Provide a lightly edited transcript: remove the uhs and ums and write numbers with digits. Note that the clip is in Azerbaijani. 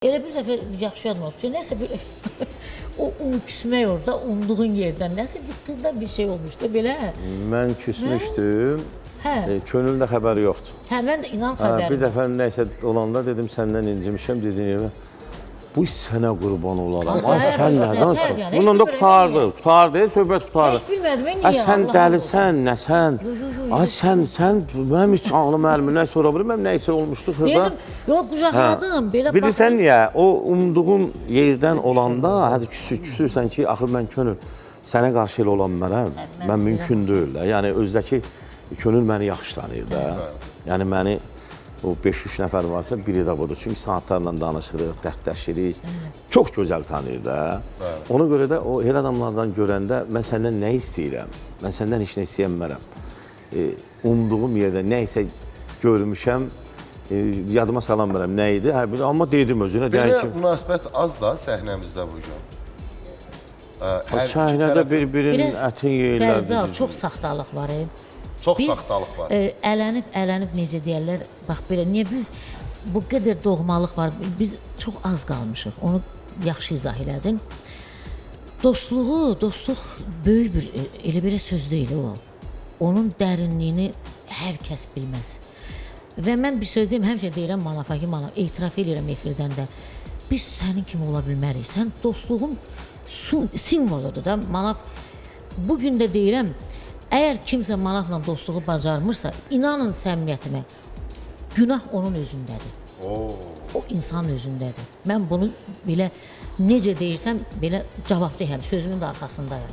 Elə bir dəfə yaxşı yadıma düşür, nəsə bir o küsmək orada, umduğun yerdən nəsə bir şey olmuşdu belə. Mən küsmüşdüm, könüldə xəbəri yoxdur. Hə, mən də inan xəbərim. Bir dəfə nəsə olanda dedim səndən incimişəm, dedin bu sənə qurban olaram. Ay sən nədansan? Bundan da qutardı, söhbət qutardı. Heç bilmədim, mən niyə? Sən dəlisən, nəsən? Ay sən, mənim heç ağlım əlimi nə sonra bilməm, nə isə olmuşdu xırda. Dedim, yox, qucaqladım, belə baxım. Bilirsən niyə? O umduğun yerdən olanda, hədi küsürsən ki, axı mən könül sənə qarşı elə olan mən mümkün deyil də. Yəni özdəki könül məni yaxşı tanıyır da. Yəni məni o 5-3 nəfər varsa biri də budur. Çünki saatlarla danışırıq, dərdləşirik. Çox gözəl tanıyır da. Ona görə də o elə adamlardan görəndə mən səndən nə istəyirəm? Mən səndən heç nə istəyənmərəm. Umduğum yerdə nə isə görmüşəm, yadıma salan verəm nə idi. Amma dedim özünə. Belə münasibət az da səhnəmizdə bu gün. Səhnədə bir-birinin ətin yeyirlər. Bəli, çox saxtalıq var. Çox saxtalıq var. Ələnib necə deyərlər, bax belə, niyə biz bu qədər doğmalıq var, biz çox az qalmışıq, onu yaxşı izah elədin. Dostluq böyük bir, elə belə söz deyil o. Onun dərinliyini hər kəs bilməz. Və mən bir söz deyim, həmişə deyirəm Manafa ki, etiraf edirəm efirdən də, biz sənin kimi ola bilmərik. Sən dostluğun simvoludur da, Manaf. Bugün də deyirəm, əgər kimsə Manafla dostluğu bacarmırsa, inanın səmimiyyətimə, günah onun özündədir. O insan özündədir. Mən bunu belə necə deyirsəm, belə cavabdehəm, sözümün də arxasındayım.